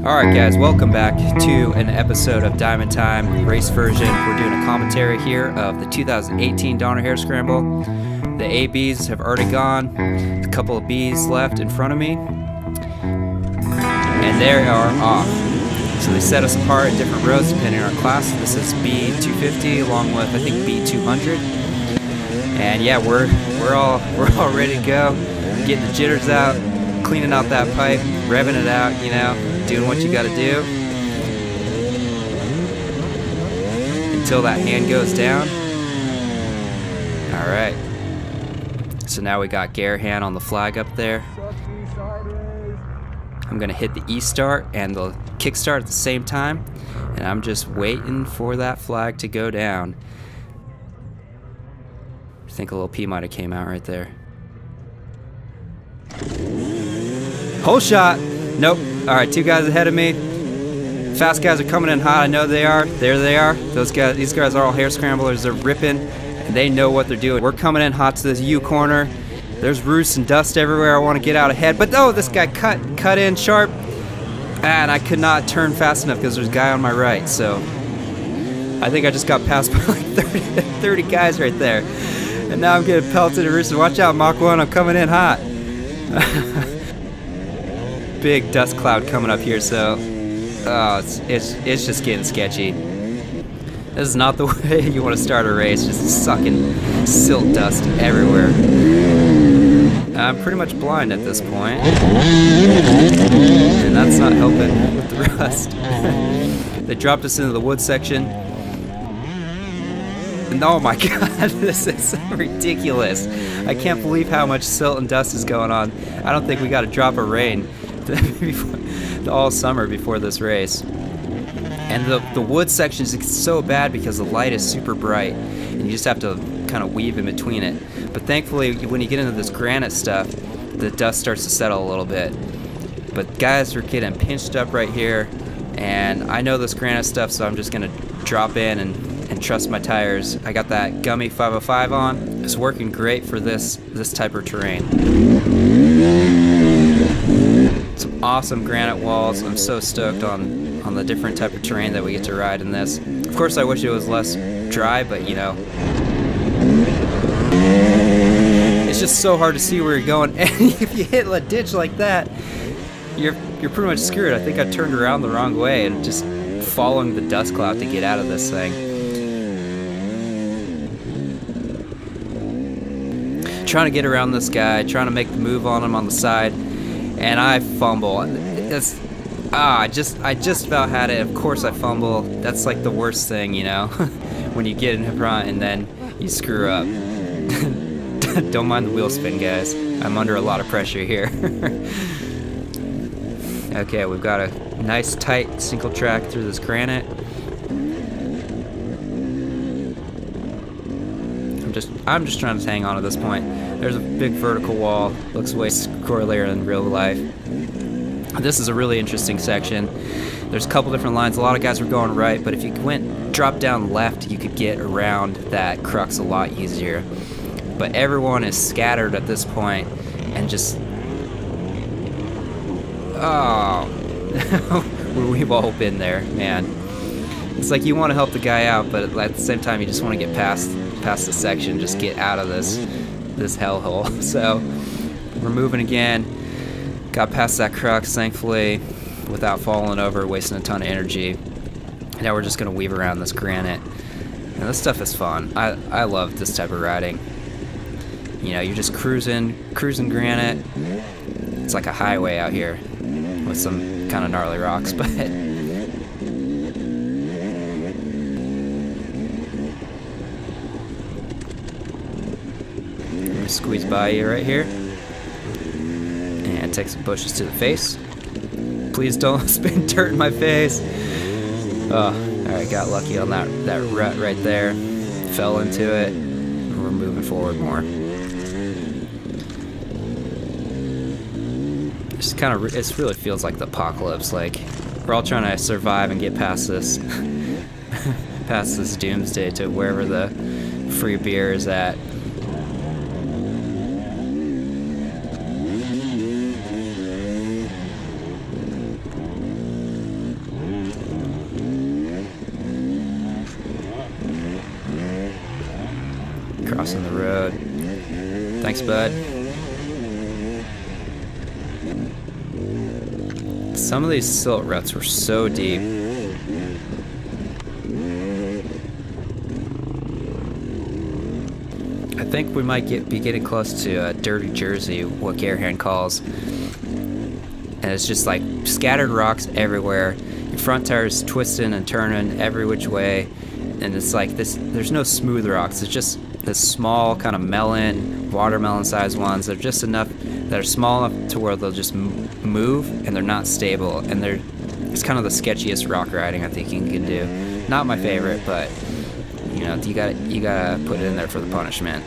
Alright guys, welcome back to an episode of Diamond Time race version. We're doing a commentary here of the 2018 Donner Hare Scramble. The ABs have already gone, a couple of Bs left in front of me, and they are off. So they set us apart at different roads depending on our class. This is B250 along with I think B200. And yeah, we're all ready to go. Getting the jitters out, cleaning out that pipe, revving it out, you know, doing what you gotta do until that hand goes down. Alright. So now we got Garahan on the flag up there. I'm gonna hit the E-start and the kickstart at the same time, and I'm just waiting for that flag to go down. I think a little P might have came out right there. Hole shot! Nope. Alright, two guys ahead of me. Fast guys are coming in hot, I know they are. There they are. These guys are all hare scramblers. They're ripping, and they know what they're doing. We're coming in hot to this U corner. There's roost and dust everywhere. I want to get out ahead, but oh, this guy cut in sharp, and I could not turn fast enough because there's a guy on my right. So I think I just got passed by like 30 guys right there, and now I'm getting pelted and roosted. Watch out, Mach 1, I'm coming in hot. Big dust cloud coming up here, so it's just getting sketchy. This is not the way you want to start a race, just sucking silt dust everywhere. I'm pretty much blind at this point, and that's not helping with the rust. They dropped us into the wood section, and oh my god, this is ridiculous. I can't believe how much silt and dust is going on. I don't think we got a drop of rain all summer before this race. And the wood section is so bad because the light is super bright, and you just have to kind of weave in between it. But thankfully, when you get into this granite stuff, the dust starts to settle a little bit. But guys are getting pinched up right here, and I know this granite stuff, so I'm just gonna drop in and trust my tires. I got that gummy 505 on. It's working great for this type of terrain. Some awesome granite walls. I'm so stoked on the different type of terrain that we get to ride in this. Of course, I wish it was less dry, but you know, it's just so hard to see where you're going. And if you hit a ditch like that, you're pretty much screwed. I think I turned around the wrong way and just following the dust cloud to get out of this thing. Trying to get around this guy, trying to make the move on him on the side, and I fumble. I just about had it. Of course I fumble. That's like the worst thing, you know, when you get in front and then you screw up. Don't mind the wheel spin, guys. I'm under a lot of pressure here. Okay, we've got a nice tight single track through this granite. I'm just trying to hang on at this point. There's a big vertical wall. Looks way squirrelier than real life. This is a really interesting section. There's a couple different lines. A lot of guys were going right, but if you drop down left, you could get around that crux a lot easier. But everyone is scattered at this point, and just we've all been there, man. It's like you want to help the guy out, but at the same time, you just want to get past the section, just get out of this hellhole. So we're moving again. Got past that crux, thankfully, without falling over, wasting a ton of energy. Now we're just gonna weave around this granite. And this stuff is fun. I love this type of riding. You know, you're just cruising granite. It's like a highway out here with some kind of gnarly rocks, but squeeze by you right here and take some bushes to the face. Please don't spin dirt in my face. Oh, alright, got lucky on that rut right there. Fell into it. We're moving forward more. It's kind of, it really feels like the apocalypse. Like we're all trying to survive and get past this past this doomsday to wherever the free beer is at. road. Thanks, bud. Some of these silt ruts were so deep. I think we might be getting close to Dirty Jersey, what Garehand calls. And it's just like scattered rocks everywhere. Your front tire's twisting and turning every which way. And it's like this, there's no smooth rocks. It's just this small kind of melon, watermelon sized ones. They're just enough, that are small enough to where they'll just move and they're not stable. And it's kind of the sketchiest rock riding I think you can do. Not my favorite, but you know, you gotta put it in there for the punishment.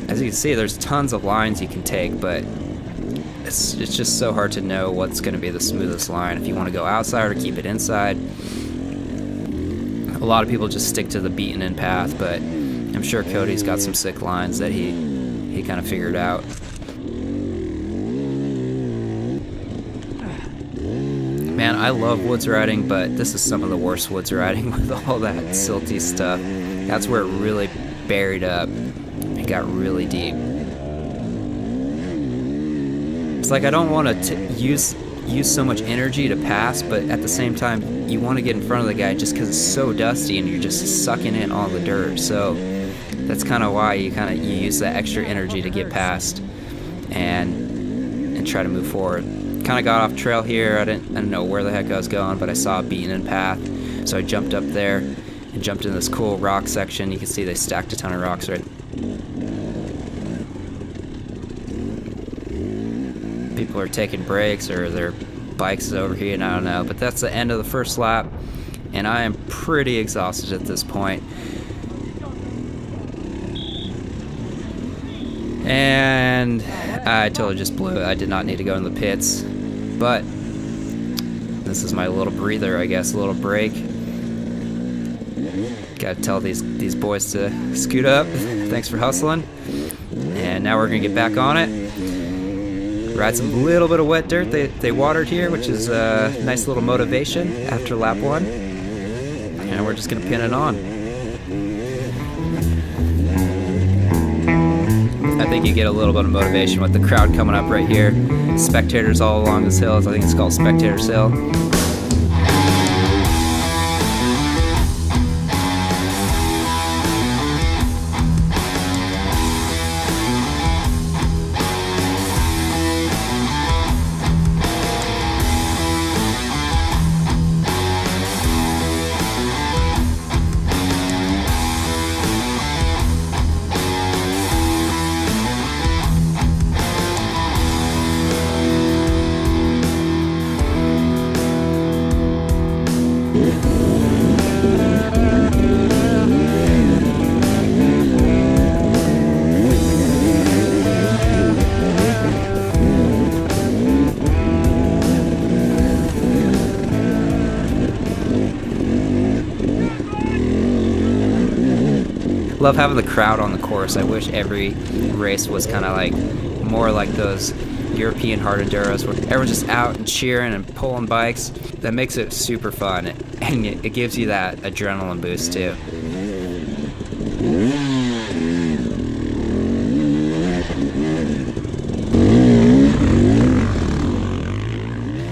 As you can see, there's tons of lines you can take, but it's just so hard to know what's going to be the smoothest line. If you want to go outside or keep it inside. A lot of people just stick to the beaten-in path, but I'm sure Cody's got some sick lines that he kind of figured out. Man, I love woods riding, but this is some of the worst woods riding with all that silty stuff. That's where it really buried up. It got really deep. It's like I don't want to use so much energy to pass, but at the same time, you want to get in front of the guy just because it's so dusty and you're just sucking in all the dirt. So that's kind of why you use that extra energy to get past and try to move forward. Kind of got off trail here. I didn't know where the heck I was going, but I saw a beaten-in path, so I jumped up there and jumped in this cool rock section. You can see they stacked a ton of rocks right. People are taking breaks or their bikes is overheating, I don't know, but that's the end of the first lap and I am pretty exhausted at this point. And I totally just blew it. I did not need to go in the pits, but this is my little breather, I guess, a little break. Gotta tell these boys to scoot up. Thanks for hustling. And now we're gonna get back on it. Ride some little bit of wet dirt they watered here, which is a nice little motivation after lap 1. And we're just gonna pin it on. I think you get a little bit of motivation with the crowd coming up right here. Spectators all along this hill. I think it's called Spectators Hill. Love having the crowd on the course. I wish every race was kind of like more like those European hard enduros where everyone's just out and cheering and pulling bikes. That makes it super fun, and it gives you that adrenaline boost too.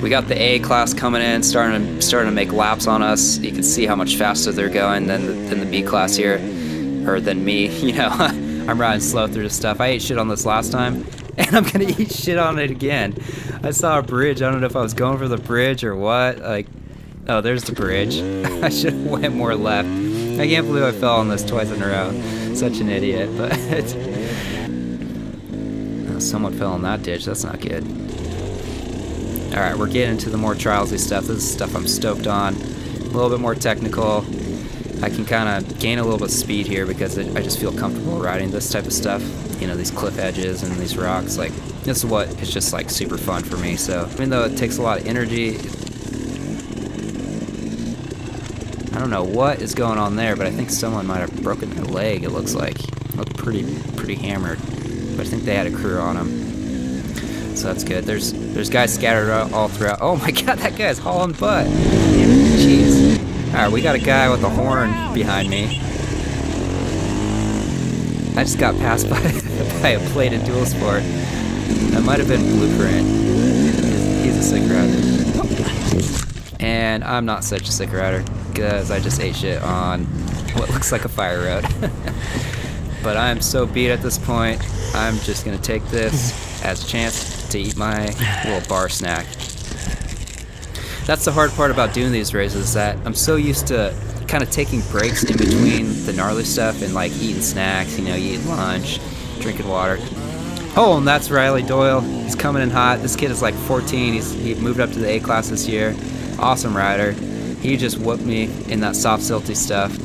We got the A class coming in, starting to make laps on us. You can see how much faster they're going than the B class here. Or than me, you know. I'm riding slow through this stuff. I ate shit on this last time, and I'm gonna eat shit on it again. I saw a bridge. I don't know if I was going for the bridge or what. Like, oh, there's the bridge. I should have went more left. I can't believe I fell on this twice in a row. Such an idiot, but someone fell in that ditch. That's not good. All right, we're getting into the more trialsy stuff. This is stuff I'm stoked on. A little bit more technical. I can kind of gain a little bit of speed here because I just feel comfortable riding this type of stuff. You know, these cliff edges and these rocks. Like, this is what is just like super fun for me. So even though it takes a lot of energy, I don't know what is going on there, but I think someone might have broken their leg. It looks like it looked pretty hammered, but I think they had a crew on them, so that's good. There's guys scattered all throughout. Oh my god, that guy's hauling butt. Jeez. Alright, we got a guy with a horn behind me. I just got passed by, by a plated dual sport. That might have been Blueprint. He's a sick rider. And I'm not such a sick rider, because I just ate shit on what looks like a fire road. But I'm so beat at this point, I'm just gonna take this as a chance to eat my little bar snack. That's the hard part about doing these races, is that I'm so used to kind of taking breaks in between the gnarly stuff and like eating snacks, you know, you eat lunch, drinking water. Oh, and that's Riley Doyle. He's coming in hot. This kid is like 14. He moved up to the A class this year. Awesome rider. He just whooped me in that soft silty stuff.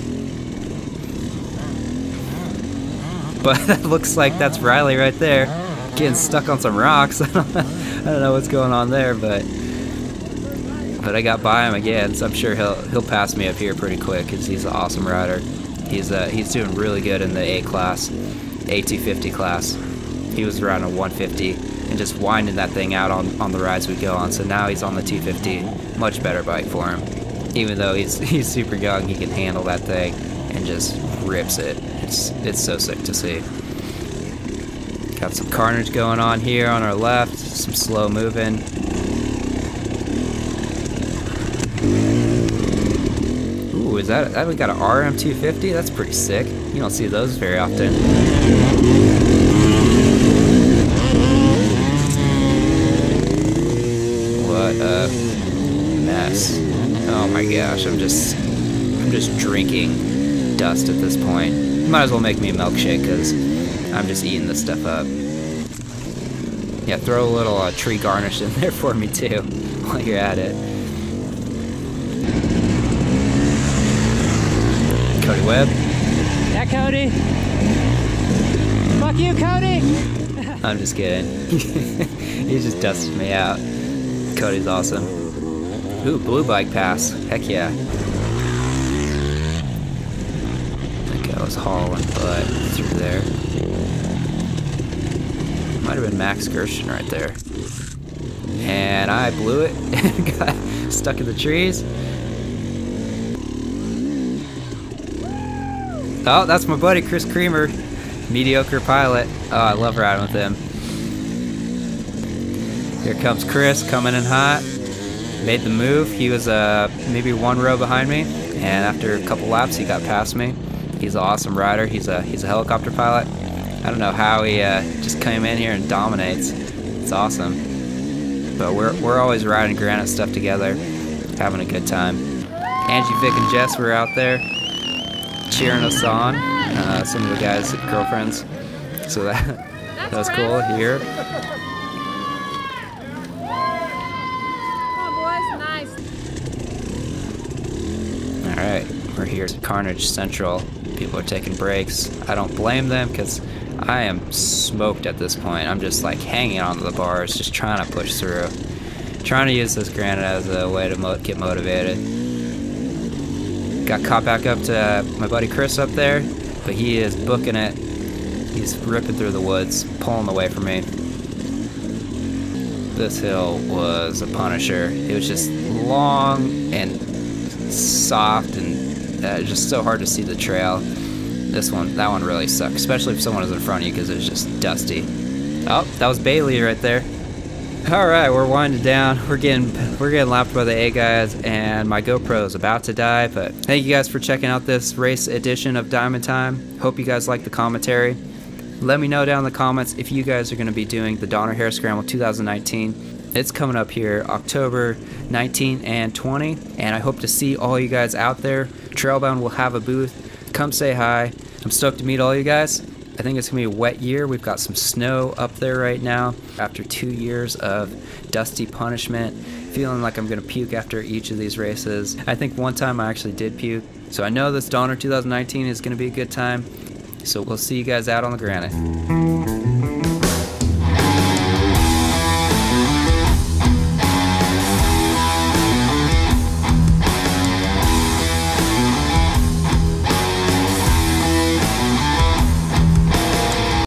But that looks like that's Riley right there, getting stuck on some rocks. I don't know what's going on there, but I got by him again, so I'm sure he'll pass me up here pretty quick because he's an awesome rider. He's doing really good in the A class, A250 class. He was around a 150 and just winding that thing out on the rides we go on. So now he's on the 250, much better bike for him. Even though he's super young, he can handle that thing and just rips it. It's so sick to see. Got some carnage going on here on our left, some slow moving. Ooh, is that we got an RM250? That's pretty sick. You don't see those very often. What a mess. Oh my gosh, I'm just drinking dust at this point. Might as well make me a milkshake because I'm just eating this stuff up. Yeah, throw a little tree garnish in there for me too while you're at it. Cody Webb. Yeah, Cody. Fuck you, Cody. I'm just kidding. He just dusted me out. Cody's awesome. Ooh, blue bike pass. Heck yeah. I was hauling butt through there. Might have been Max Gershon right there. And I blew it and got stuck in the trees. Oh, that's my buddy Chris Creamer, mediocre pilot. Oh, I love riding with him. Here comes Chris coming in hot. Made the move. He was maybe one row behind me, and after a couple laps he got past me. He's an awesome rider. He's a helicopter pilot. I don't know how he just came in here and dominates. It's awesome. But we're always riding granite stuff together, having a good time. Angie, Vic, and Jess were out there cheering us on. Some of the guys' girlfriends. So that was cool here. All right, we're here at Carnage Central. People are taking breaks. I don't blame them because I am smoked at this point. I'm just like hanging onto the bars, just trying to push through. Trying to use this granite as a way to get motivated. Got caught back up to my buddy Chris up there, but he is booking it. He's ripping through the woods, pulling away from me. This hill was a punisher. It was just long and soft and just so hard to see the trail. That one really sucked, especially if someone is in front of you because it was just dusty. Oh, that was Bailey right there. All right, we're winding down. We're getting lapped by the A guys, and my GoPro is about to die. But thank you guys for checking out this race edition of Diamond Time. Hope you guys like the commentary. Let me know down in the comments if you guys are going to be doing the Donner Hare Scramble 2019. It's coming up here October 19 and 20, and I hope to see all you guys out there. Trailbound will have a booth. Come say hi. I'm stoked to meet all you guys. I think it's gonna be a wet year. We've got some snow up there right now after 2 years of dusty punishment. Feeling like I'm gonna puke after each of these races. I think one time I actually did puke. So I know this Donner 2019 is gonna be a good time. So we'll see you guys out on the granite.